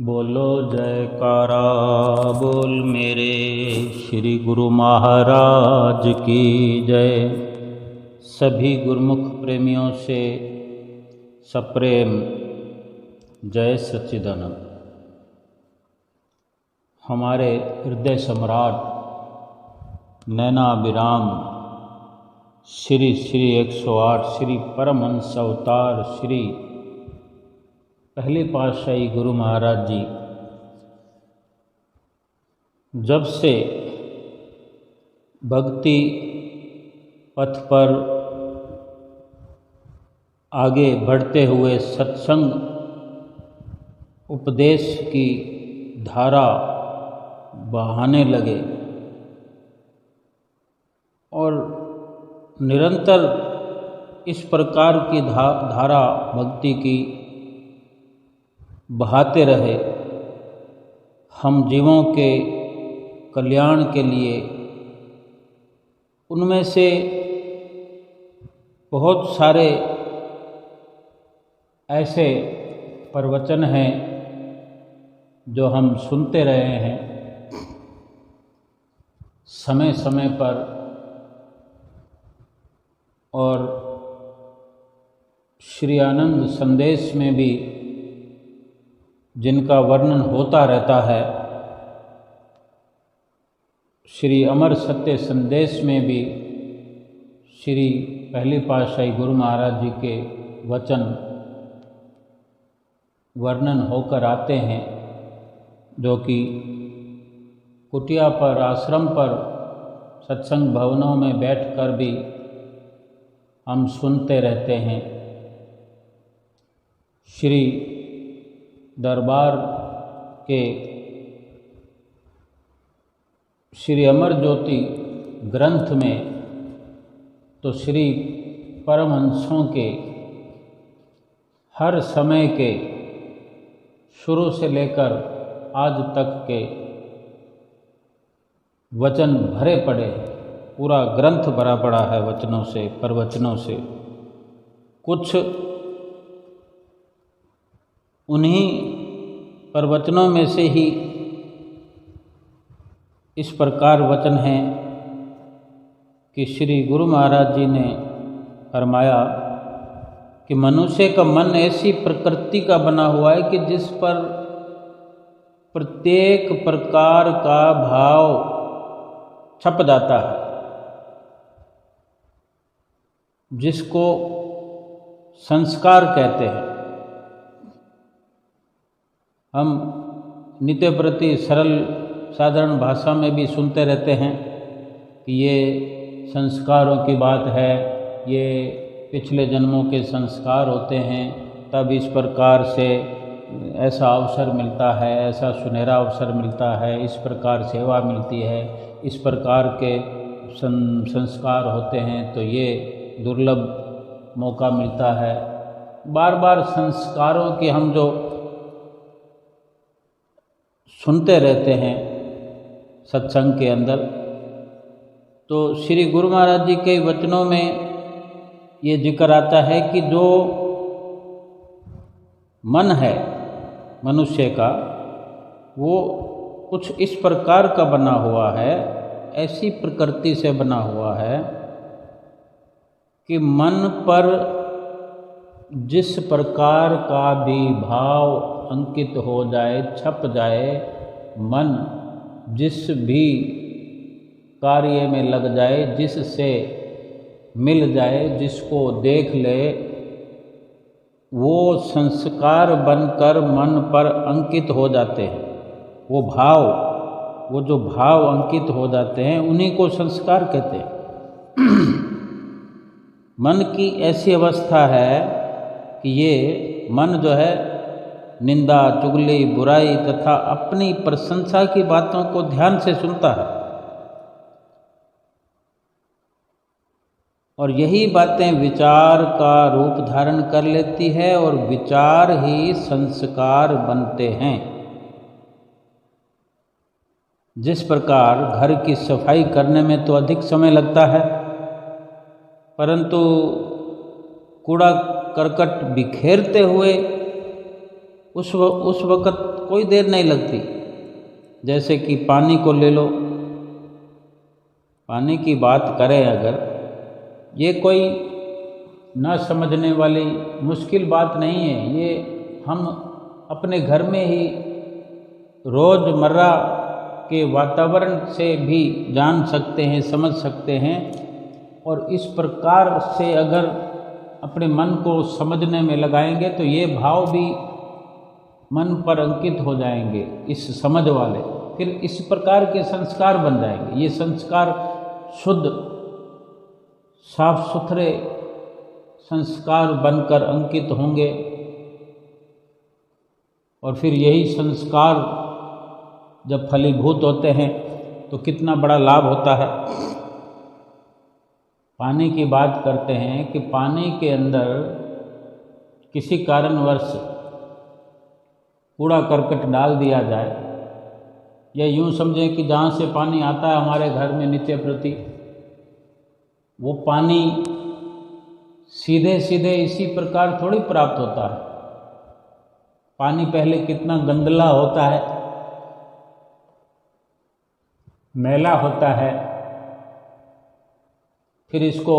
बोलो जयकारा बोल मेरे श्री गुरु महाराज की जय। सभी गुरुमुख प्रेमियों से सप्रेम जय सच्चिदानंद। हमारे हृदय सम्राट नैनाभिराम श्री 108 श्री परमहंस अवतार श्री पहले पातशाही गुरु महाराज जी जब से भक्ति पथ पर आगे बढ़ते हुए सत्संग उपदेश की धारा बहाने लगे और निरंतर इस प्रकार की धारा भक्ति की बहाते रहे, हम जीवों के कल्याण के लिए उनमें से बहुत सारे ऐसे प्रवचन हैं जो हम सुनते रहे हैं समय समय पर, और श्री आनंद संदेश में भी जिनका वर्णन होता रहता है, श्री अमर सत्य संदेश में भी श्री पहले पातशाही गुरु महाराज जी के वचन वर्णन होकर आते हैं, जो कि कुटिया पर आश्रम पर सत्संग भवनों में बैठकर भी हम सुनते रहते हैं। श्री दरबार के श्री अमर ज्योति ग्रंथ में तो श्री परमहंसों के हर समय के शुरू से लेकर आज तक के वचन भरे पड़े हैं। पूरा ग्रंथ भरा पड़ा है वचनों से, प्रवचनों से। कुछ उन्हीं प्रवचनों में से ही इस प्रकार वचन हैं कि श्री गुरु महाराज जी ने फरमाया कि मनुष्य का मन ऐसी प्रकृति का बना हुआ है कि जिस पर प्रत्येक प्रकार का भाव छप जाता है, जिसको संस्कार कहते हैं। हम नित्य प्रति सरल साधारण भाषा में भी सुनते रहते हैं कि ये संस्कारों की बात है, ये पिछले जन्मों के संस्कार होते हैं, तब इस प्रकार से ऐसा अवसर मिलता है, ऐसा सुनहरा अवसर मिलता है, इस प्रकार सेवा मिलती है, इस प्रकार के संस्कार होते हैं, तो ये दुर्लभ मौका मिलता है। बार बार संस्कारों की हम जो सुनते रहते हैं सत्संग के अंदर, तो श्री गुरु महाराज जी के वचनों में ये जिक्र आता है कि जो मन है मनुष्य का, वो कुछ इस प्रकार का बना हुआ है, ऐसी प्रकृति से बना हुआ है कि मन पर जिस प्रकार का भी भाव अंकित हो जाए, छप जाए, मन जिस भी कार्य में लग जाए, जिससे मिल जाए, जिसको देख ले, वो संस्कार बनकर मन पर अंकित हो जाते हैं। वो जो भाव अंकित हो जाते हैं, उन्हीं को संस्कार कहते हैं। मन की ऐसी अवस्था है कि ये मन जो है निंदा, चुगली, बुराई तथा अपनी प्रशंसा की बातों को ध्यान से सुनता है, और यही बातें विचार का रूप धारण कर लेती है, और विचार ही संस्कार बनते हैं। जिस प्रकार घर की सफाई करने में तो अधिक समय लगता है, परंतु कूड़ा करकट बिखेरते हुए उस वक़्त कोई देर नहीं लगती। जैसे कि पानी को ले लो, पानी की बात करें अगर, ये कोई न समझने वाली मुश्किल बात नहीं है। ये हम अपने घर में ही रोज़मर्रा के वातावरण से भी जान सकते हैं, समझ सकते हैं। और इस प्रकार से अगर अपने मन को समझने में लगाएंगे तो ये भाव भी मन पर अंकित हो जाएंगे इस समझ वाले, फिर इस प्रकार के संस्कार बन जाएंगे। ये संस्कार शुद्ध साफ सुथरे संस्कार बनकर अंकित होंगे और फिर यही संस्कार जब फलीभूत होते हैं तो कितना बड़ा लाभ होता है। पानी की बात करते हैं कि पानी के अंदर किसी कारणवश कूड़ा करकट डाल दिया जाए, या यूँ समझें कि जहाँ से पानी आता है हमारे घर में नित्य प्रति, वो पानी सीधे सीधे इसी प्रकार थोड़ी प्राप्त होता है। पानी पहले कितना गंदला होता है, मैला होता है, फिर इसको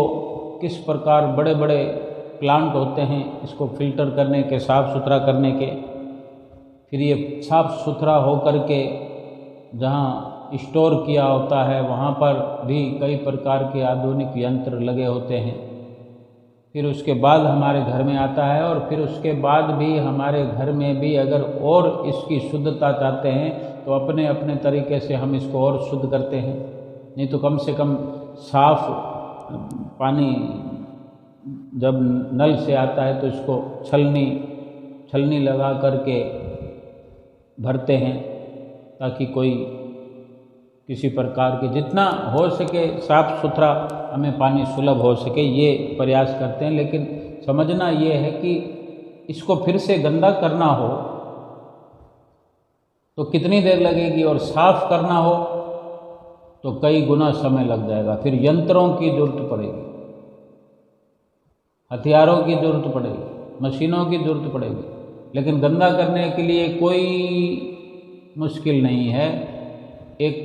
किस प्रकार बड़े बड़े प्लांट होते हैं इसको फिल्टर करने के, साफ़ सुथरा करने के, फिर ये साफ़ सुथरा होकर के जहाँ स्टोर किया होता है वहाँ पर भी कई प्रकार के आधुनिक यंत्र लगे होते हैं। फिर उसके बाद हमारे घर में आता है, और फिर उसके बाद भी हमारे घर में भी अगर और इसकी शुद्धता चाहते हैं तो अपने अपने तरीके से हम इसको और शुद्ध करते हैं। नहीं तो कम से कम साफ पानी जब नल से आता है तो इसको छलनी लगा करके भरते हैं, ताकि कोई किसी प्रकार के जितना हो सके साफ़ सुथरा हमें पानी सुलभ हो सके, ये प्रयास करते हैं। लेकिन समझना ये है कि इसको फिर से गंदा करना हो तो कितनी देर लगेगी, और साफ़ करना हो तो कई गुना समय लग जाएगा। फिर यंत्रों की ज़रूरत पड़ेगी, हथियारों की ज़रूरत पड़ेगी, मशीनों की ज़रूरत पड़ेगी। लेकिन गंदा करने के लिए कोई मुश्किल नहीं है। एक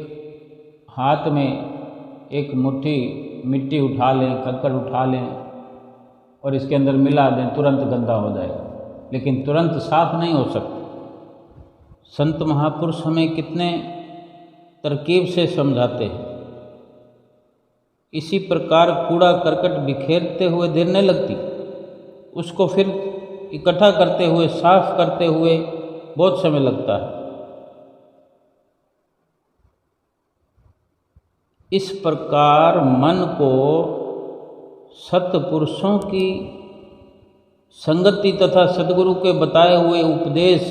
हाथ में एक मुट्ठी मिट्टी उठा लें, कंकड़ उठा लें और इसके अंदर मिला दें, तुरंत गंदा हो जाएगा, लेकिन तुरंत साफ नहीं हो सकता। संत महापुरुष हमें कितने तरकीब से समझाते हैं। इसी प्रकार कूड़ा करकट बिखेरते हुए देर नहीं लगती, उसको फिर इकट्ठा करते हुए, साफ करते हुए बहुत समय लगता है। इस प्रकार मन को सत्पुरुषों की संगति तथा सद्गुरु के बताए हुए उपदेश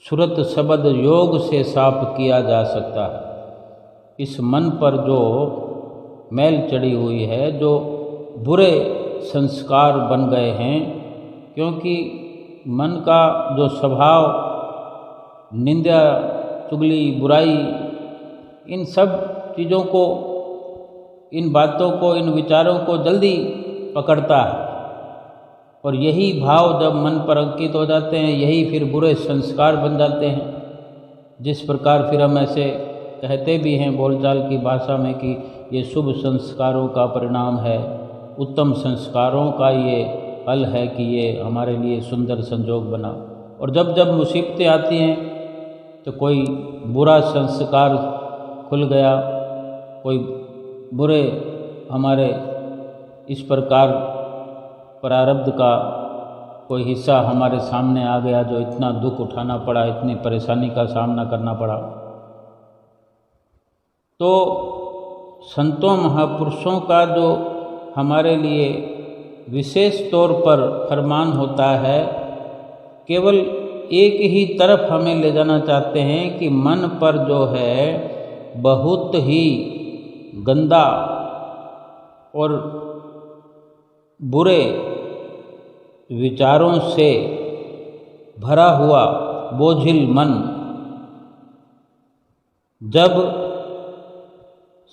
सुरत शब्द योग से साफ किया जा सकता है। इस मन पर जो मैल चढ़ी हुई है, जो बुरे संस्कार बन गए हैं, क्योंकि मन का जो स्वभाव निंदा, चुगली, बुराई, इन सब चीज़ों को, इन बातों को, इन विचारों को जल्दी पकड़ता है। और यही भाव जब मन पर अंकित हो जाते हैं, यही फिर बुरे संस्कार बन जाते हैं। जिस प्रकार फिर हम ऐसे कहते भी हैं बोलचाल की भाषा में कि ये शुभ संस्कारों का परिणाम है, उत्तम संस्कारों का ये फल है कि ये हमारे लिए सुंदर संजोग बना। और जब जब मुसीबतें आती हैं तो कोई बुरा संस्कार खुल गया, कोई बुरे हमारे इस प्रकार प्रारब्ध का कोई हिस्सा हमारे सामने आ गया, जो इतना दुख उठाना पड़ा, इतनी परेशानी का सामना करना पड़ा। तो संतों महापुरुषों का जो हमारे लिए विशेष तौर पर फरमान होता है, केवल एक ही तरफ हमें ले जाना चाहते हैं कि मन पर जो है बहुत ही गंदा और बुरे विचारों से भरा हुआ बोझिल मन जब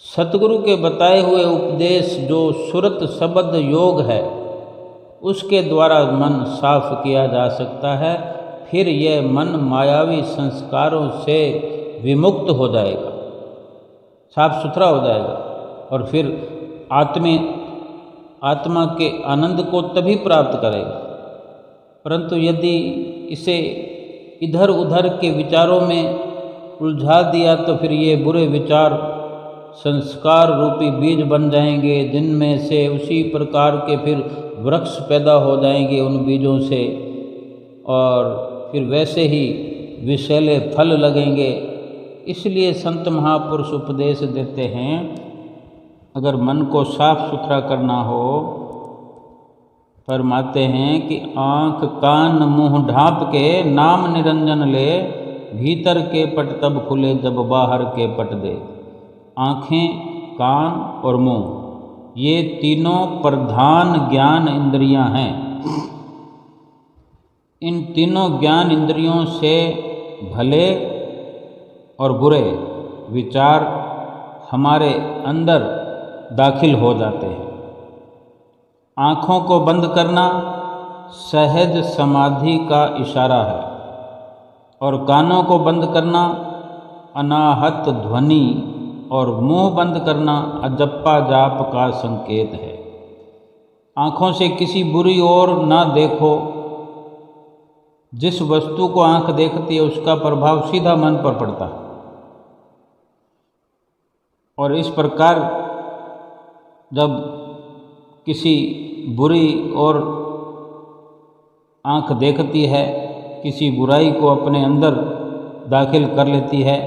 सतगुरु के बताए हुए उपदेश जो सुरत शब्द योग है उसके द्वारा मन साफ किया जा सकता है। फिर यह मन मायावी संस्कारों से विमुक्त हो जाएगा, साफ सुथरा हो जाएगा और फिर आत्मा के आनंद को तभी प्राप्त करेगा। परंतु यदि इसे इधर उधर के विचारों में उलझा दिया तो फिर ये बुरे विचार संस्कार रूपी बीज बन जाएंगे, जिनमें से उसी प्रकार के फिर वृक्ष पैदा हो जाएंगे उन बीजों से, और फिर वैसे ही विषैले फल लगेंगे। इसलिए संत महापुरुष उपदेश देते हैं, अगर मन को साफ सुथरा करना हो, फरमाते हैं कि आँख कान मुँह ढाँप के नाम निरंजन ले, भीतर के पट तब खुले जब बाहर के पट दे। आँखें, कान और मुँह ये तीनों प्रधान ज्ञान इंद्रियां हैं। इन तीनों ज्ञान इंद्रियों से भले और बुरे विचार हमारे अंदर दाखिल हो जाते हैं। आँखों को बंद करना सहज समाधि का इशारा है और कानों को बंद करना अनाहत ध्वनि और मुंह बंद करना अजप्पा जाप का संकेत है। आँखों से किसी बुरी ओर ना देखो। जिस वस्तु को आँख देखती है उसका प्रभाव सीधा मन पर पड़ता है, और इस प्रकार जब किसी बुरी और आँख देखती है, किसी बुराई को अपने अंदर दाखिल कर लेती है,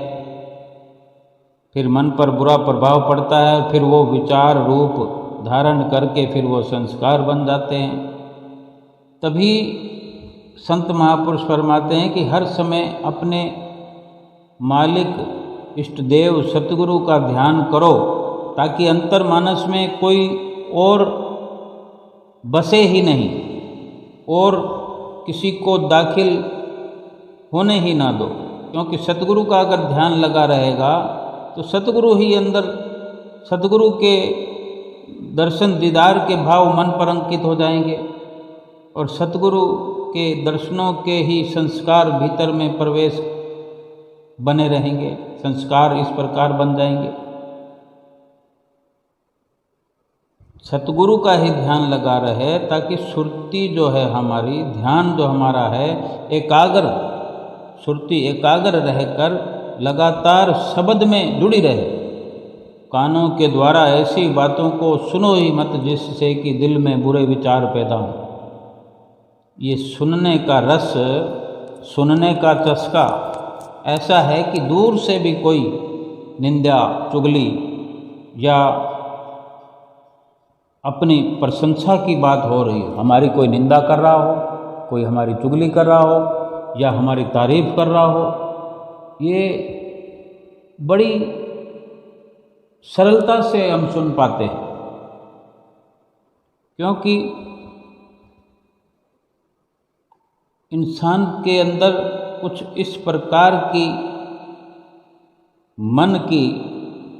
फिर मन पर बुरा प्रभाव पड़ता है, फिर वो विचार रूप धारण करके फिर वो संस्कार बन जाते हैं। तभी संत महापुरुष फरमाते हैं कि हर समय अपने मालिक इष्ट देव सतगुरु का ध्यान करो, ताकि अंतर्मानस में कोई और बसे ही नहीं और किसी को दाखिल होने ही ना दो। क्योंकि सतगुरु का अगर ध्यान लगा रहेगा तो सतगुरु ही अंदर, सतगुरु के दर्शन दीदार के भाव मन पर अंकित हो जाएंगे और सतगुरु के दर्शनों के ही संस्कार भीतर में प्रवेश बने रहेंगे। संस्कार इस प्रकार बन जाएंगे, सतगुरु का ही ध्यान लगा रहे, ताकि सुरती जो है हमारी, ध्यान जो हमारा है एकाग्र, सुरती एकाग्र रहकर लगातार शब्द में जुड़ी रहे। कानों के द्वारा ऐसी बातों को सुनो ही मत जिससे कि दिल में बुरे विचार पैदा हों। ये सुनने का रस, सुनने का चस्का ऐसा है कि दूर से भी कोई निंदा चुगली या अपनी प्रशंसा की बात हो रही हो, हमारी कोई निंदा कर रहा हो, कोई हमारी चुगली कर रहा हो या हमारी तारीफ कर रहा हो, ये बड़ी सरलता से हम सुन पाते हैं। क्योंकि इंसान के अंदर कुछ इस प्रकार की मन की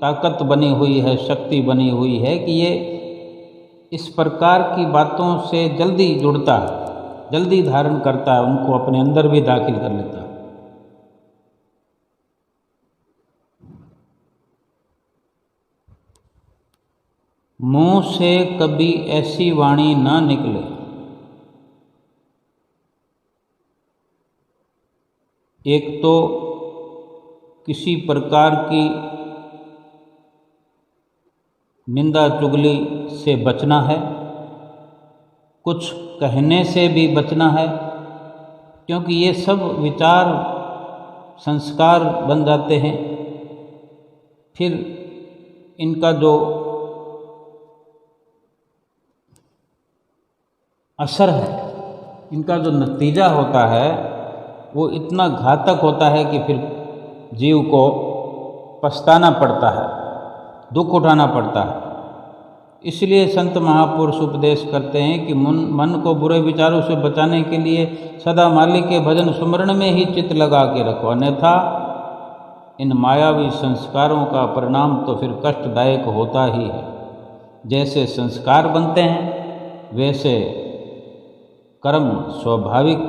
ताकत बनी हुई है, शक्ति बनी हुई है कि ये इस प्रकार की बातों से जल्दी जुड़ता है, जल्दी धारण करता है, उनको अपने अंदर भी दाखिल कर लेता है। मुंह से कभी ऐसी वाणी ना निकले, एक तो किसी प्रकार की निंदा चुगली से बचना है, कुछ कहने से भी बचना है, क्योंकि ये सब विचार संस्कार बन जाते हैं। फिर इनका जो असर है, इनका जो नतीजा होता है वो इतना घातक होता है कि फिर जीव को पछताना पड़ता है, दुख उठाना पड़ता है। इसलिए संत महापुरुष उपदेश करते हैं कि मन को बुरे विचारों से बचाने के लिए सदा मालिक के भजन सुमरण में ही चित्त लगा के रखो, अन्यथा इन मायावी संस्कारों का परिणाम तो फिर कष्टदायक होता ही है। जैसे संस्कार बनते हैं वैसे कर्म स्वाभाविक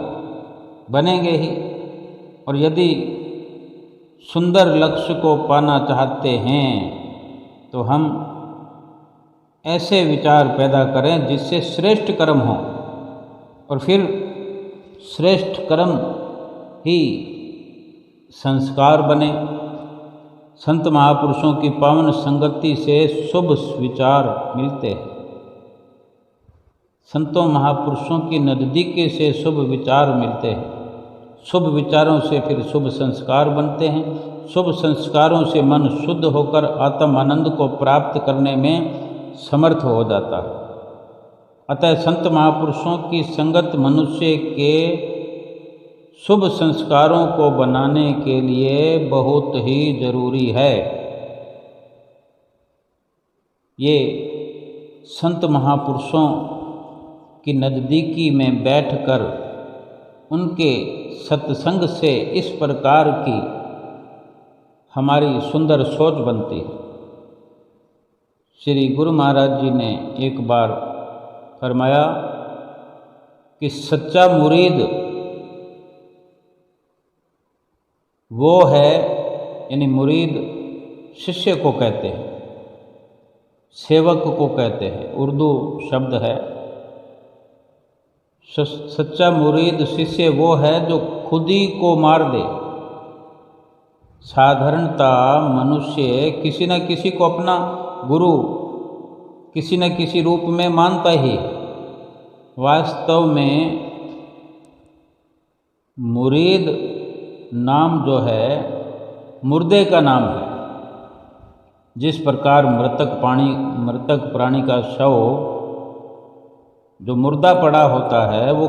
बनेंगे ही। और यदि सुंदर लक्ष्य को पाना चाहते हैं तो हम ऐसे विचार पैदा करें जिससे श्रेष्ठ कर्म हो, और फिर श्रेष्ठ कर्म ही संस्कार बने। संत महापुरुषों की पावन संगति से शुभ विचार मिलते हैं। संतों महापुरुषों की नज़दीकी से शुभ विचार मिलते हैं। शुभ विचारों से फिर शुभ संस्कार बनते हैं। शुभ संस्कारों से मन शुद्ध होकर आत्म आनंद को प्राप्त करने में समर्थ हो जाता है। अतः संत महापुरुषों की संगत मनुष्य के शुभ संस्कारों को बनाने के लिए बहुत ही जरूरी है। ये संत महापुरुषों की नज़दीकी में बैठकर उनके सत्संग से इस प्रकार की हमारी सुंदर सोच बनती है। श्री गुरु महाराज जी ने एक बार फरमाया कि सच्चा मुरीद वो है, यानी मुरीद शिष्य को कहते हैं, सेवक को कहते हैं, उर्दू शब्द है। सच्चा मुरीद शिष्य वो है जो खुद ही को मार दे। साधारणता मनुष्य किसी न किसी को अपना गुरु किसी न किसी रूप में मानता ही। वास्तव में मुरीद नाम जो है मुर्दे का नाम है। जिस प्रकार मृतक प्राणी का शव जो मुर्दा पड़ा होता है वो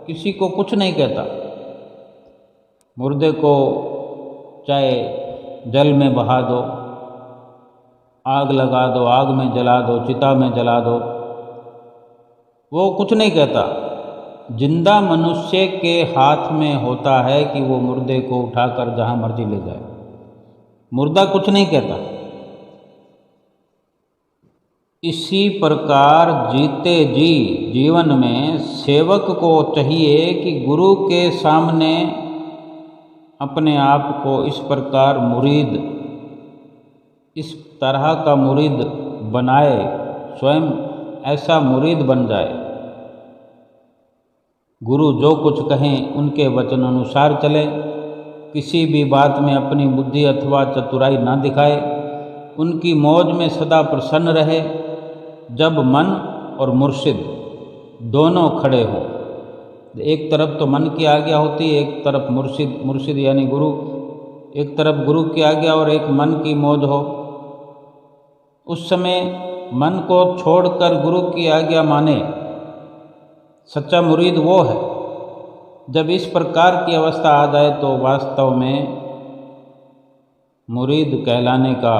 किसी को कुछ नहीं कहता। मुर्दे को चाहे जल में बहा दो, आग लगा दो, आग में जला दो, चिता में जला दो, वो कुछ नहीं कहता। जिंदा मनुष्य के हाथ में होता है कि वो मुर्दे को उठाकर जहाँ मर्जी ले जाए। मुर्दा कुछ नहीं कहता। इसी प्रकार जीते जी जीवन में सेवक को चाहिए कि गुरु के सामने अपने आप को इस प्रकार मुरीद, इस तरह का मुरीद बनाए, स्वयं ऐसा मुरीद बन जाए। गुरु जो कुछ कहें उनके वचन अनुसार चले, किसी भी बात में अपनी बुद्धि अथवा चतुराई ना दिखाए, उनकी मौज में सदा प्रसन्न रहे। जब मन और मुर्शिद दोनों खड़े हों, एक तरफ तो मन की आज्ञा होती है, एक तरफ मुर्शिद यानी गुरु, एक तरफ गुरु की आज्ञा और एक मन की मौज हो, उस समय मन को छोड़कर गुरु की आज्ञा माने, सच्चा मुरीद वो है। जब इस प्रकार की अवस्था आ जाए तो वास्तव में मुरीद कहलाने का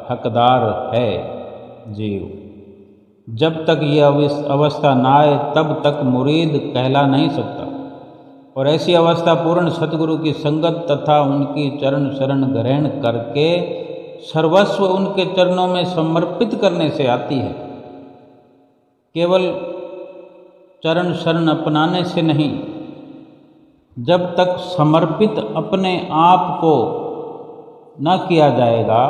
हकदार है जीव। जब तक यह अवस्था ना आए तब तक मुरीद कहला नहीं सकता। और ऐसी अवस्था पूर्ण सतगुरु की संगत तथा उनकी चरण शरण ग्रहण करके सर्वस्व उनके चरणों में समर्पित करने से आती है। केवल चरण शरण अपनाने से नहीं, जब तक समर्पित अपने आप को न किया जाएगा,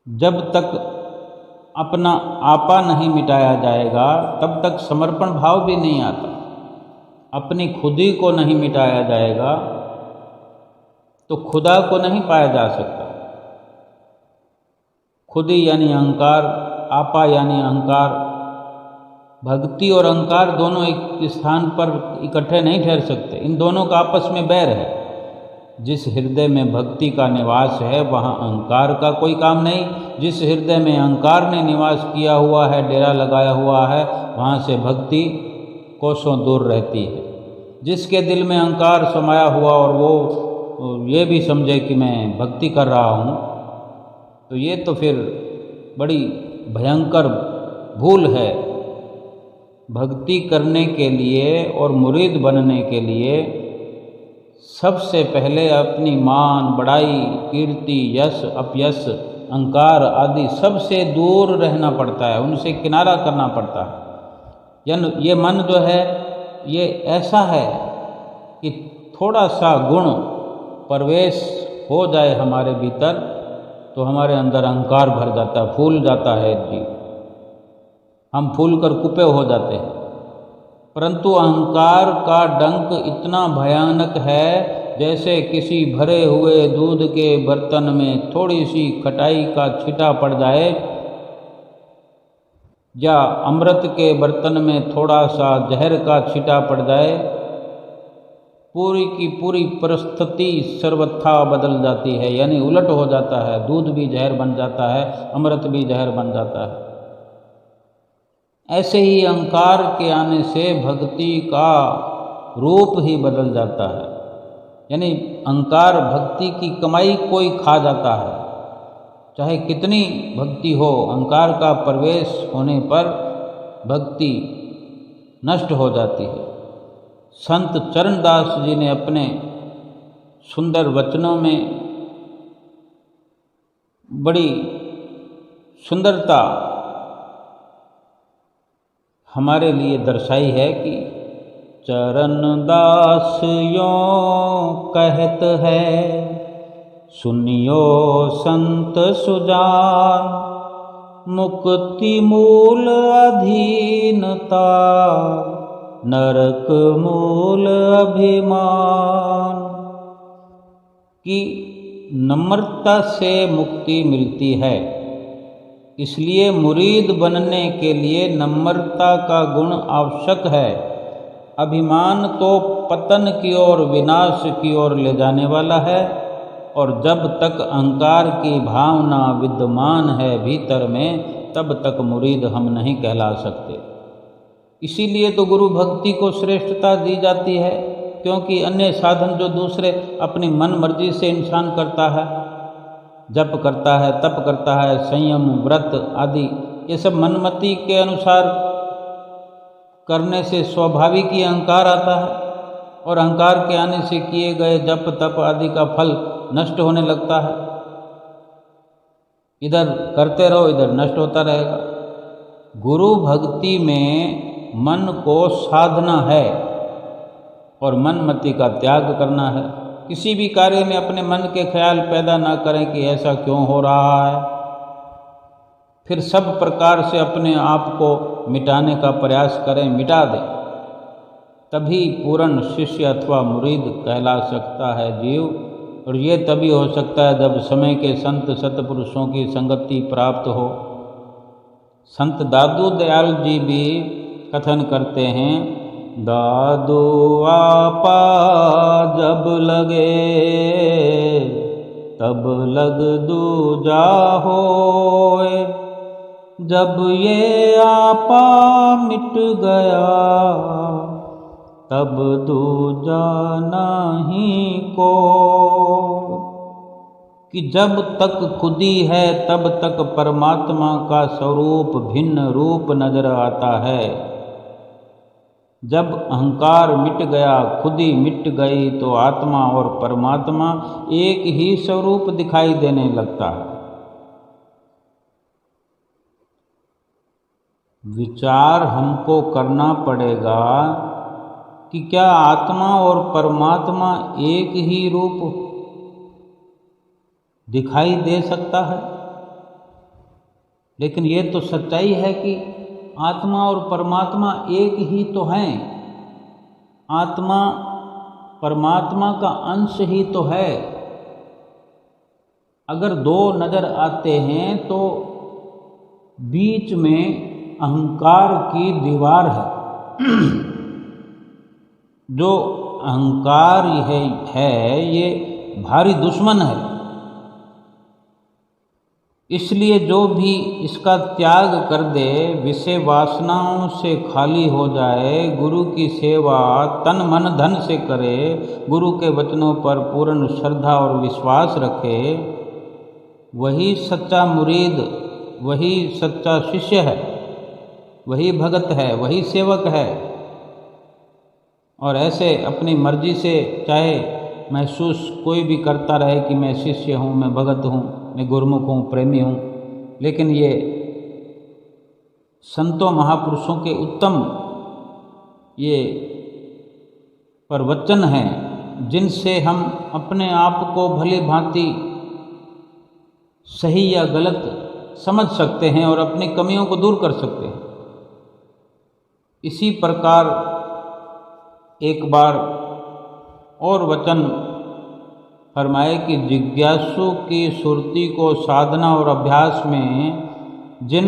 जब तक अपना आपा नहीं मिटाया जाएगा, तब तक समर्पण भाव भी नहीं आता। अपनी खुदी को नहीं मिटाया जाएगा तो खुदा को नहीं पाया जा सकता। खुदी यानी अहंकार, आपा यानी अहंकार। भक्ति और अहंकार दोनों एक स्थान पर इकट्ठे नहीं ठहर सकते, इन दोनों का आपस में बैर है। जिस हृदय में भक्ति का निवास है वहाँ अहंकार का कोई काम नहीं। जिस हृदय में अहंकार ने निवास किया हुआ है, डेरा लगाया हुआ है, वहाँ से भक्ति कोसों दूर रहती है। जिसके दिल में अहंकार समाया हुआ और वो ये भी समझे कि मैं भक्ति कर रहा हूँ, तो ये तो फिर बड़ी भयंकर भूल है। भक्ति करने के लिए और मुरीद बनने के लिए सबसे पहले अपनी मान, बड़ाई, कीर्ति, यश, अपयश, अहंकार आदि सबसे दूर रहना पड़ता है, उनसे किनारा करना पड़ता है। यानी ये मन जो है ये ऐसा है कि थोड़ा सा गुण प्रवेश हो जाए हमारे भीतर तो हमारे अंदर अहंकार भर जाता है, फूल जाता है जीव, हम फूल कर कुपे हो जाते हैं। परंतु अहंकार का डंक इतना भयानक है जैसे किसी भरे हुए दूध के बर्तन में थोड़ी सी खटाई का छींटा पड़ जाए या अमृत के बर्तन में थोड़ा सा जहर का छींटा पड़ जाए, पूरी की पूरी परिस्थिति सर्वथा बदल जाती है, यानी उलट हो जाता है। दूध भी जहर बन जाता है, अमृत भी जहर बन जाता है। ऐसे ही अहंकार के आने से भक्ति का रूप ही बदल जाता है, यानी अहंकार भक्ति की कमाई कोई खा जाता है। चाहे कितनी भक्ति हो, अहंकार का प्रवेश होने पर भक्ति नष्ट हो जाती है। संत चरणदास जी ने अपने सुंदर वचनों में बड़ी सुंदरता हमारे लिए दर्शाई है कि चरणदास यों कहत है, सुनियो संत सुजान, मुक्ति मूल अधीनता, नरक मूल अभिमान। कि नम्रता से मुक्ति मिलती है, इसलिए मुरीद बनने के लिए नम्रता का गुण आवश्यक है। अभिमान तो पतन की ओर, विनाश की ओर ले जाने वाला है, और जब तक अहंकार की भावना विद्यमान है भीतर में, तब तक मुरीद हम नहीं कहला सकते। इसीलिए तो गुरु भक्ति को श्रेष्ठता दी जाती है, क्योंकि अन्य साधन जो दूसरे अपनी मन मर्जी से इंसान करता है, जप करता है, तप करता है, संयम, व्रत आदि, ये सब मनमति के अनुसार करने से स्वाभाविक ही अहंकार आता है, और अहंकार के आने से किए गए जप तप आदि का फल नष्ट होने लगता है। इधर करते रहो, इधर नष्ट होता रहेगा। गुरु भक्ति में मन को साधना है और मनमति का त्याग करना है। किसी भी कार्य में अपने मन के ख्याल पैदा ना करें कि ऐसा क्यों हो रहा है, फिर सब प्रकार से अपने आप को मिटाने का प्रयास करें, मिटा दें, तभी पूर्ण शिष्य अथवा मुरीद कहला सकता है जीव। और ये तभी हो सकता है जब समय के संत सतपुरुषों की संगति प्राप्त हो। संत दादू दयाल जी भी कथन करते हैं, दादू आपा जब लगे, तब लग दूजा होए, जब ये आपा मिट गया, तब दूजा नहीं को। कि जब तक खुदी है तब तक परमात्मा का स्वरूप भिन्न रूप नजर आता है। जब अहंकार मिट गया, खुदी मिट गई, तो आत्मा और परमात्मा एक ही स्वरूप दिखाई देने लगता है। विचार हमको करना पड़ेगा कि क्या आत्मा और परमात्मा एक ही रूप दिखाई दे सकता है? लेकिन ये तो सच्चाई है कि आत्मा और परमात्मा एक ही तो हैं। आत्मा परमात्मा का अंश ही तो है। अगर दो नजर आते हैं तो बीच में अहंकार की दीवार है। जो अहंकार है ये भारी दुश्मन है। इसलिए जो भी इसका त्याग कर दे, विषय वासनाओं से खाली हो जाए, गुरु की सेवा तन मन धन से करे, गुरु के वचनों पर पूर्ण श्रद्धा और विश्वास रखे, वही सच्चा मुरीद, वही सच्चा शिष्य है, वही भगत है, वही सेवक है। और ऐसे अपनी मर्जी से चाहे महसूस कोई भी करता रहे कि मैं शिष्य हूँ, मैं भगत हूँ, मैं गुरुमुख हूँ, प्रेमी हूँ, लेकिन ये संतों महापुरुषों के उत्तम ये प्रवचन हैं जिनसे हम अपने आप को भली भांति सही या गलत समझ सकते हैं और अपनी कमियों को दूर कर सकते हैं। इसी प्रकार एक बार और वचन फरमाए कि जिज्ञासु की सुरति को साधना और अभ्यास में जिन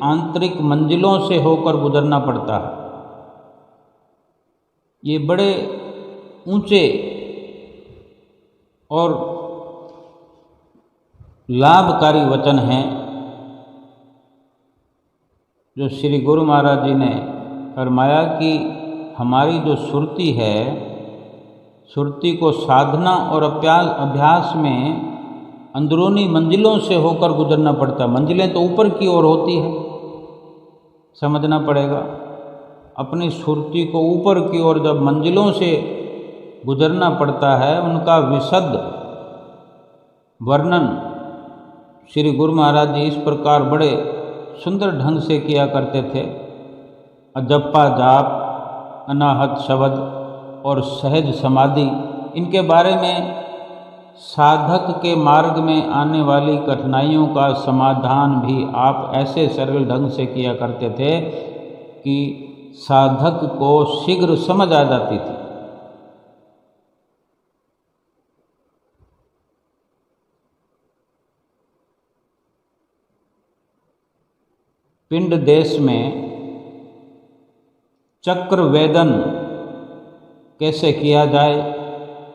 आंतरिक मंजिलों से होकर गुजरना पड़ता है, ये बड़े ऊंचे और लाभकारी वचन हैं जो श्री गुरु महाराज जी ने फरमाया कि हमारी जो सुरति है, सुरति को साधना और अभ्यास में अंदरूनी मंजिलों से होकर गुजरना पड़ता है। मंजिलें तो ऊपर की ओर होती है, समझना पड़ेगा। अपनी सुरति को ऊपर की ओर जब मंजिलों से गुजरना पड़ता है, उनका विशद वर्णन श्री गुरु महाराज जी इस प्रकार बड़े सुंदर ढंग से किया करते थे। अजप्पा जाप, अनाहत शब्द और सहज समाधि, इनके बारे में साधक के मार्ग में आने वाली कठिनाइयों का समाधान भी आप ऐसे सरल ढंग से किया करते थे कि साधक को शीघ्र समझ आ जाती थी। पिंड देश में चक्र वेदन कैसे किया जाए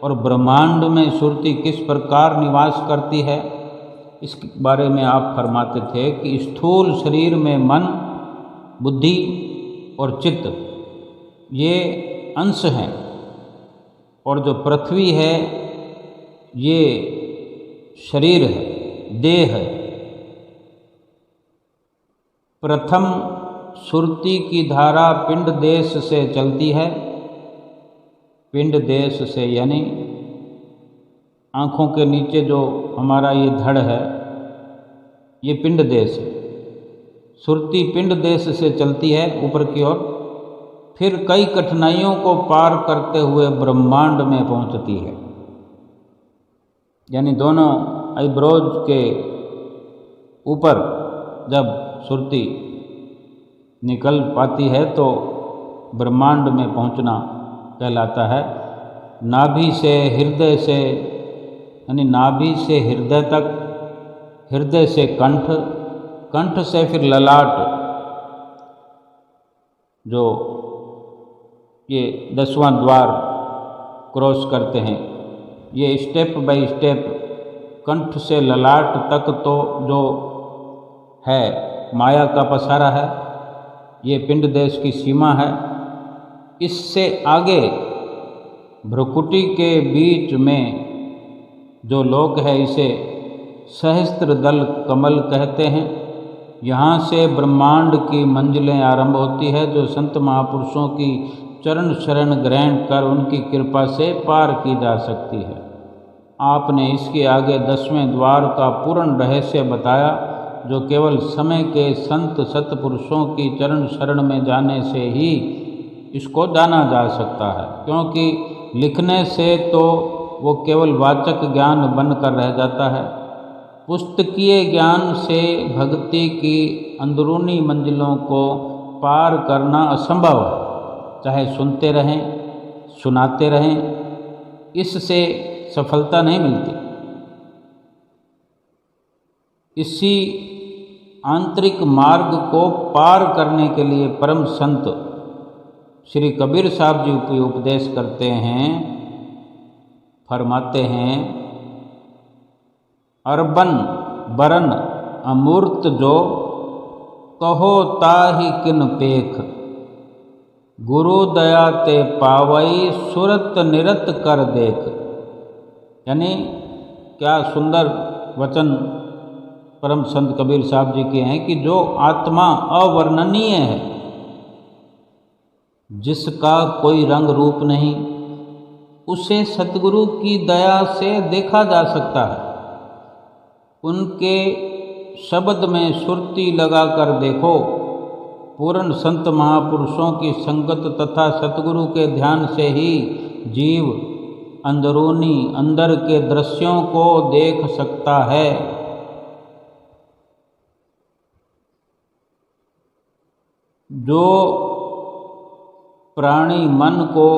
और ब्रह्मांड में सुरति किस प्रकार निवास करती है, इस बारे में आप फरमाते थे कि स्थूल शरीर में मन, बुद्धि और चित्त ये अंश हैं और जो पृथ्वी है ये शरीर है, देह है। प्रथम सुरति की धारा पिंड देश से चलती है। पिंड देश से यानी आँखों के नीचे जो हमारा ये धड़ है, ये पिंड देश है। सुरति पिंड देश से चलती है ऊपर की ओर, फिर कई कठिनाइयों को पार करते हुए ब्रह्मांड में पहुंचती है। यानी दोनों आईब्रोज के ऊपर जब सुरति निकल पाती है तो ब्रह्मांड में पहुंचना कहलाता है। नाभि से हृदय से, यानी नाभि से हृदय तक, हृदय से कंठ, कंठ से फिर ललाट, जो ये 10वां द्वार क्रॉस करते हैं, ये स्टेप बाय स्टेप कंठ से ललाट तक तो जो है माया का पसारा है, ये पिंड देश की सीमा है। इससे आगे भ्रुकुटी के बीच में जो लोक है, इसे सहस्त्रदल कमल कहते हैं। यहाँ से ब्रह्मांड की मंजिलें आरंभ होती है, जो संत महापुरुषों की चरण शरण ग्रहण कर उनकी कृपा से पार की जा सकती है। आपने इसके आगे 10वें द्वार का पूर्ण रहस्य बताया, जो केवल समय के संत सत्पुरुषों की चरण शरण में जाने से ही इसको जाना जा सकता है, क्योंकि लिखने से तो वो केवल वाचक ज्ञान बनकर रह जाता है। पुस्तकीय ज्ञान से भक्ति की अंदरूनी मंजिलों को पार करना असंभव है। चाहे सुनते रहें, सुनाते रहें, इससे सफलता नहीं मिलती। इसी आंतरिक मार्ग को पार करने के लिए परम संत श्री कबीर साहब जी उपदेश करते हैं, फरमाते हैं, अरबन बरन अमूर्त जो कहो ताहि किन पेख, गुरु दया ते पावई सुरत निरत कर देख। यानी क्या सुंदर वचन परम संत कबीर साहब जी के हैं कि जो आत्मा अवर्णनीय है, जिसका कोई रंग रूप नहीं, उसे सतगुरु की दया से देखा जा सकता है। उनके शब्द में सुरती लगाकर देखो पूर्ण संत महापुरुषों की संगत तथा सतगुरु के ध्यान से ही जीव अंदरूनी अंदर के दृश्यों को देख सकता है। जो प्राणी मन को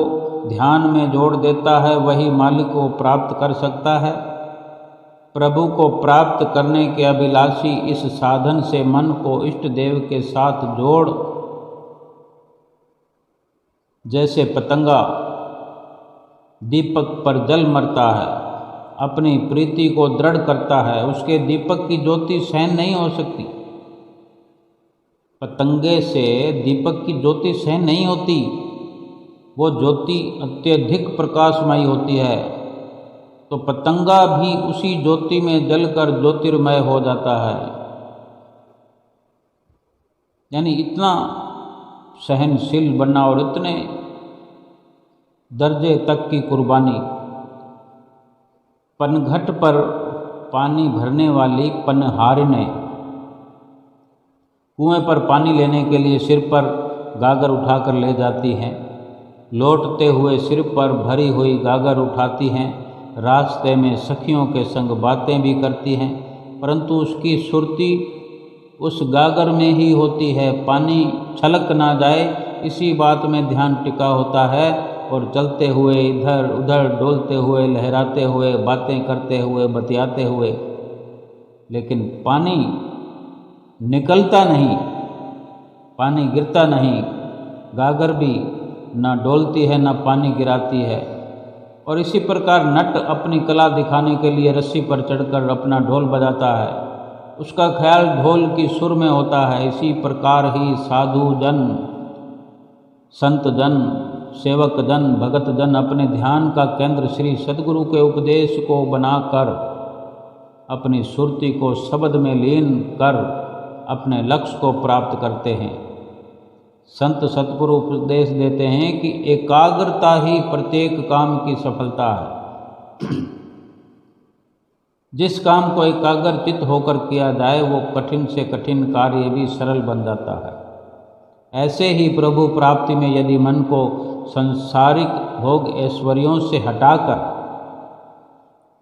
ध्यान में जोड़ देता है वही मालिक को प्राप्त कर सकता है। प्रभु को प्राप्त करने के अभिलाषी इस साधन से मन को इष्ट देव के साथ जोड़, जैसे पतंगा दीपक पर जल मरता है, अपनी प्रीति को दृढ़ करता है, उसके दीपक की ज्योति सहन नहीं हो सकती। पतंगे से दीपक की ज्योति सहन नहीं होती, वो ज्योति अत्यधिक प्रकाशमयी होती है। तो पतंगा भी उसी ज्योति में जलकर ज्योतिर्मय हो जाता है। यानी इतना सहनशील बनना और इतने दर्जे तक की कुर्बानी। पनघट पर पानी भरने वाली पनहारिनें कुएं पर पानी लेने के लिए सिर पर गागर उठाकर ले जाती हैं। लौटते हुए सिर पर भरी हुई गागर उठाती हैं। रास्ते में सखियों के संग बातें भी करती हैं, परंतु उसकी सुरती उस गागर में ही होती है। पानी छलक ना जाए इसी बात में ध्यान टिका होता है और चलते हुए इधर उधर डोलते हुए, लहराते हुए, बातें करते हुए, बतियाते हुए, लेकिन पानी निकलता नहीं, पानी गिरता नहीं। गागर भी न डोलती है न पानी गिराती है। और इसी प्रकार नट अपनी कला दिखाने के लिए रस्सी पर चढ़कर अपना ढोल बजाता है, उसका ख्याल ढोल की सुर में होता है। इसी प्रकार ही साधु जन, संत जन, सेवक जन, भगत जन अपने ध्यान का केंद्र श्री सद्गुरु के उपदेश को बनाकर अपनी सुरती को शब्द में लीन कर अपने लक्ष्य को प्राप्त करते हैं। संत सतगुरु उपदेश देते हैं कि एकाग्रता ही प्रत्येक काम की सफलता है। जिस काम को एकाग्र चित्त होकर किया जाए वो कठिन से कठिन कार्य भी सरल बन जाता है। ऐसे ही प्रभु प्राप्ति में यदि मन को संसारिक भोग ऐश्वर्यों से हटाकर,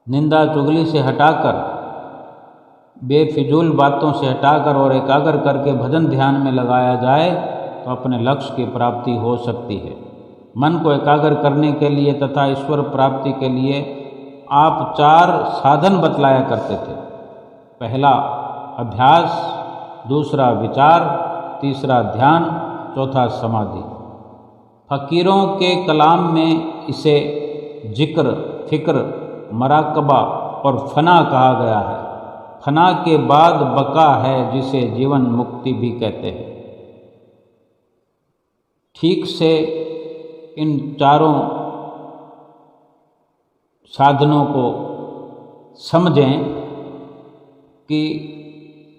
निंदा चुगली से हटाकर, बेफिजूल बातों से हटाकर और एकाग्र करके भजन ध्यान में लगाया जाए तो अपने लक्ष्य की प्राप्ति हो सकती है। मन को एकाग्र करने के लिए तथा ईश्वर प्राप्ति के लिए आप 4 साधन बतलाया करते थे। पहला अभ्यास, दूसरा विचार, तीसरा ध्यान, चौथा समाधि। फकीरों के कलाम में इसे जिक्र, फिक्र, मराकबा और फना कहा गया है। फना के बाद बका है जिसे जीवन मुक्ति भी कहते हैं। ठीक से इन 4 साधनों को समझें कि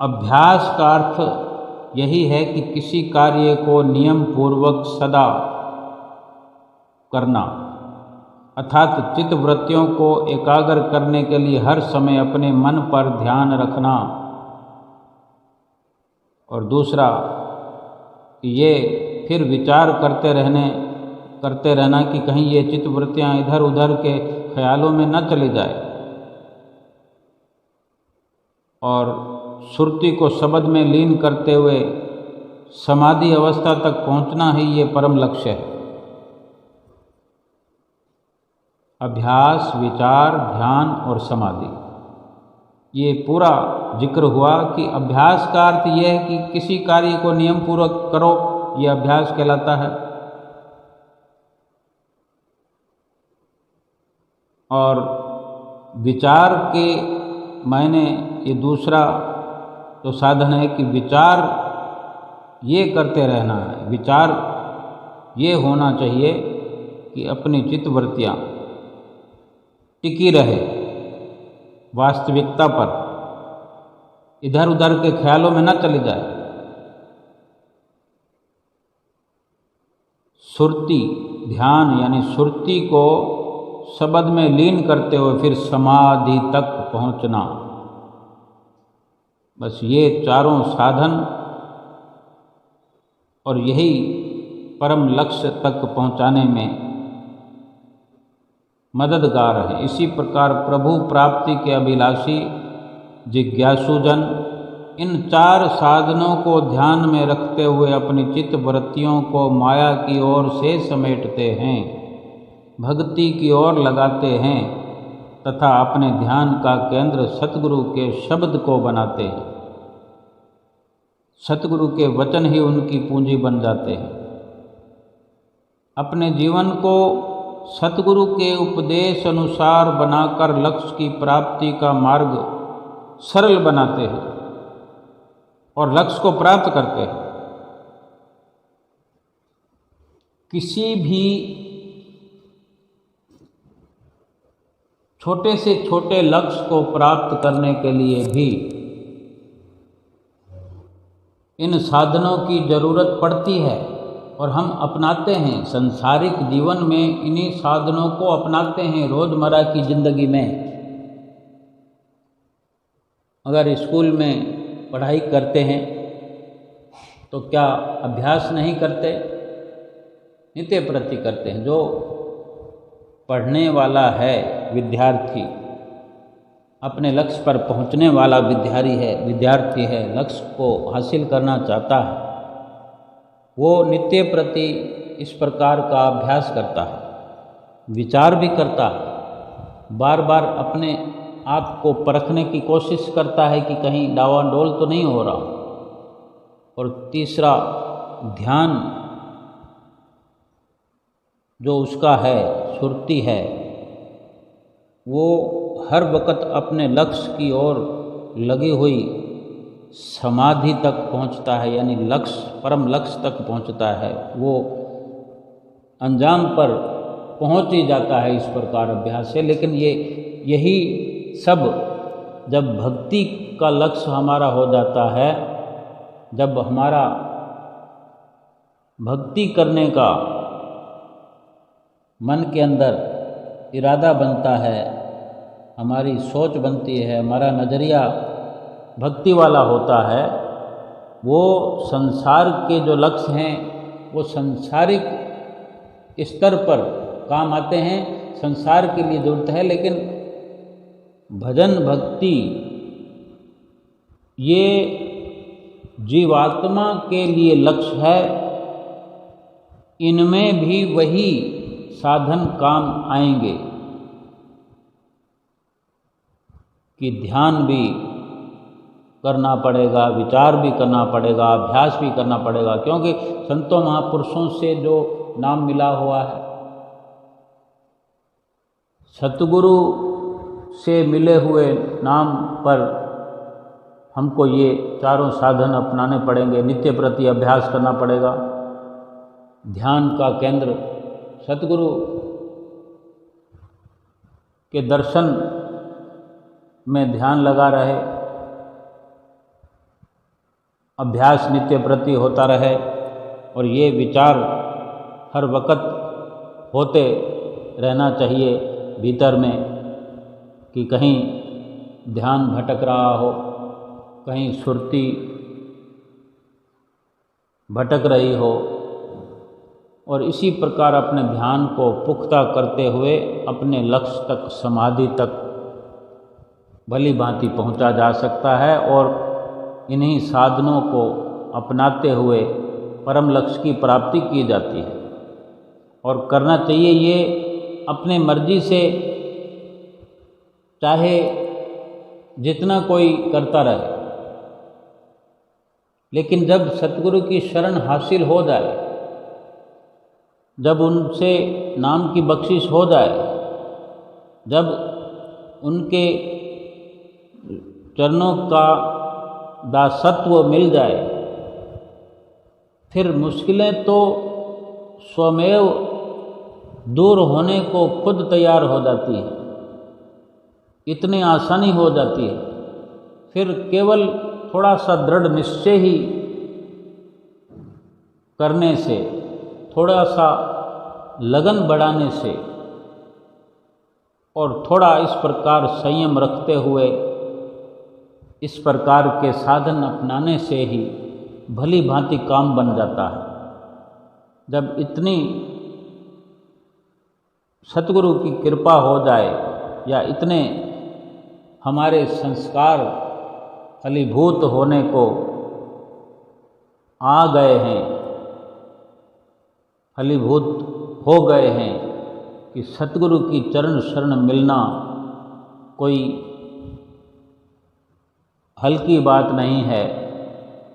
अभ्यास का अर्थ यही है कि किसी कार्य को नियम पूर्वक सदा करना, अर्थात चित्त वृत्तियों को एकाग्र करने के लिए हर समय अपने मन पर ध्यान रखना। और दूसरा ये फिर विचार करते रहना कि कहीं ये चित्त वृत्तियाँ इधर उधर के ख्यालों में न चली जाए। और सुरती को शब्द में लीन करते हुए समाधि अवस्था तक पहुँचना ही ये परम लक्ष्य है। अभ्यास, विचार, ध्यान और समाधि, ये पूरा जिक्र हुआ कि अभ्यास का अर्थ ये है कि किसी कार्य को नियम पूर्वक करो, ये अभ्यास कहलाता है। और विचार के मायने ये दूसरा जो साधन है कि विचार ये करते रहना है। विचार ये होना चाहिए कि अपनी चित्तवृत्तियाँ टिकी रहे वास्तविकता पर, इधर उधर के ख्यालों में न चली जाए। सुरती, ध्यान यानी सुरती को शब्द में लीन करते हुए फिर समाधि तक पहुंचना। बस ये 4 साधन और यही परम लक्ष्य तक पहुँचाने में मददगार है। इसी प्रकार प्रभु प्राप्ति के अभिलाषी जिज्ञासुजन इन 4 साधनों को ध्यान में रखते हुए अपनी चित्त वृत्तियों को माया की ओर से समेटते हैं, भक्ति की ओर लगाते हैं तथा अपने ध्यान का केंद्र सतगुरु के शब्द को बनाते हैं। सतगुरु के वचन ही उनकी पूंजी बन जाते हैं। अपने जीवन को सतगुरु के उपदेश अनुसार बनाकर लक्ष्य की प्राप्ति का मार्ग सरल बनाते हैं और लक्ष्य को प्राप्त करते हैं। किसी भी छोटे से छोटे लक्ष्य को प्राप्त करने के लिए भी इन साधनों की जरूरत पड़ती है और हम अपनाते हैं। सांसारिक जीवन में इन्हीं साधनों को अपनाते हैं। रोज़मर्रा की ज़िंदगी में अगर स्कूल में पढ़ाई करते हैं तो क्या अभ्यास नहीं करते? नित्य प्रति करते हैं। जो पढ़ने वाला है विद्यार्थी, अपने लक्ष्य पर पहुंचने वाला विद्यार्थी है, लक्ष्य को हासिल करना चाहता है, वो नित्य प्रति इस प्रकार का अभ्यास करता है, विचार भी करता है, बार बार अपने आप को परखने की कोशिश करता है कि कहीं डावाडोल तो नहीं हो रहा। और तीसरा, ध्यान जो उसका है, सुरती है, वो हर वक्त अपने लक्ष्य की ओर लगी हुई समाधि तक पहुंचता है, यानी लक्ष्य, परम लक्ष्य तक पहुंचता है। वो अंजाम पर पहुंच ही जाता है इस प्रकार अभ्यास से। लेकिन यही सब जब भक्ति का लक्ष्य हमारा हो जाता है, जब हमारा भक्ति करने का मन के अंदर इरादा बनता है, हमारी सोच बनती है, हमारा नज़रिया भक्ति वाला होता है, वो संसार के जो लक्ष्य हैं वो संसारिक स्तर पर काम आते हैं, संसार के लिए ज़रूरत है। लेकिन भजन भक्ति ये जीवात्मा के लिए लक्ष्य है। इनमें भी वही साधन काम आएंगे कि ध्यान भी करना पड़ेगा, विचार भी करना पड़ेगा, अभ्यास भी करना पड़ेगा। क्योंकि संतों महापुरुषों से जो नाम मिला हुआ है, सतगुरु से मिले हुए नाम पर हमको ये चारों साधन अपनाने पड़ेंगे। नित्य प्रति अभ्यास करना पड़ेगा, ध्यान का केंद्र सतगुरु के दर्शन में ध्यान लगा रहे, अभ्यास नित्य प्रति होता रहे और ये विचार हर वक्त होते रहना चाहिए भीतर में कि कहीं ध्यान भटक रहा हो, कहीं सुरती भटक रही हो। और इसी प्रकार अपने ध्यान को पुख्ता करते हुए अपने लक्ष्य तक, समाधि तक भली भांति पहुंचा जा सकता है। और इन्हीं साधनों को अपनाते हुए परम लक्ष्य की प्राप्ति की जाती है। और करना चाहिए ये अपने मर्जी से, चाहे जितना कोई करता रहे, लेकिन जब सतगुरु की शरण हासिल हो जाए, जब उनसे नाम की बख्शिश हो जाए, जब उनके चरणों का दासत्व मिल जाए, फिर मुश्किलें तो स्वमेव दूर होने को खुद तैयार हो जाती है, इतनी आसानी हो जाती है। फिर केवल थोड़ा सा दृढ़ निश्चय ही करने से, थोड़ा सा लगन बढ़ाने से और थोड़ा इस प्रकार संयम रखते हुए इस प्रकार के साधन अपनाने से ही भली भांति काम बन जाता है। जब इतनी सतगुरु की कृपा हो जाए या इतने हमारे संस्कार फलीभूत होने को आ गए हैं, फलीभूत हो गए हैं कि सतगुरु की चरण शरण मिलना कोई हल्की बात नहीं है,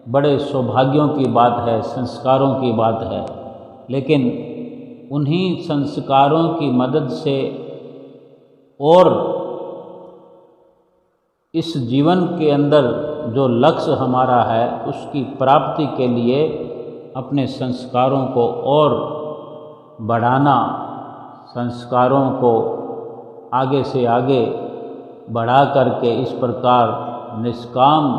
बड़े सौभाग्यों की बात है, संस्कारों की बात है। लेकिन उन्हीं संस्कारों की मदद से और इस जीवन के अंदर जो लक्ष्य हमारा है उसकी प्राप्ति के लिए अपने संस्कारों को और बढ़ाना, संस्कारों को आगे से आगे बढ़ा करके इस प्रकार निष्काम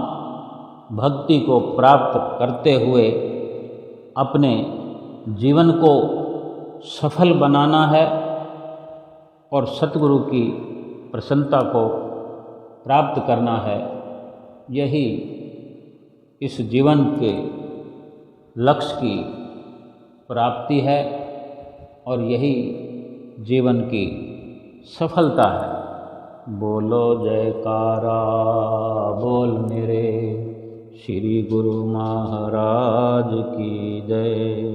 भक्ति को प्राप्त करते हुए अपने जीवन को सफल बनाना है और सतगुरु की प्रसन्नता को प्राप्त करना है। यही इस जीवन के लक्ष्य की प्राप्ति है और यही जीवन की सफलता है। बोलो जयकारा बोल मेरे श्री गुरु महाराज की जय।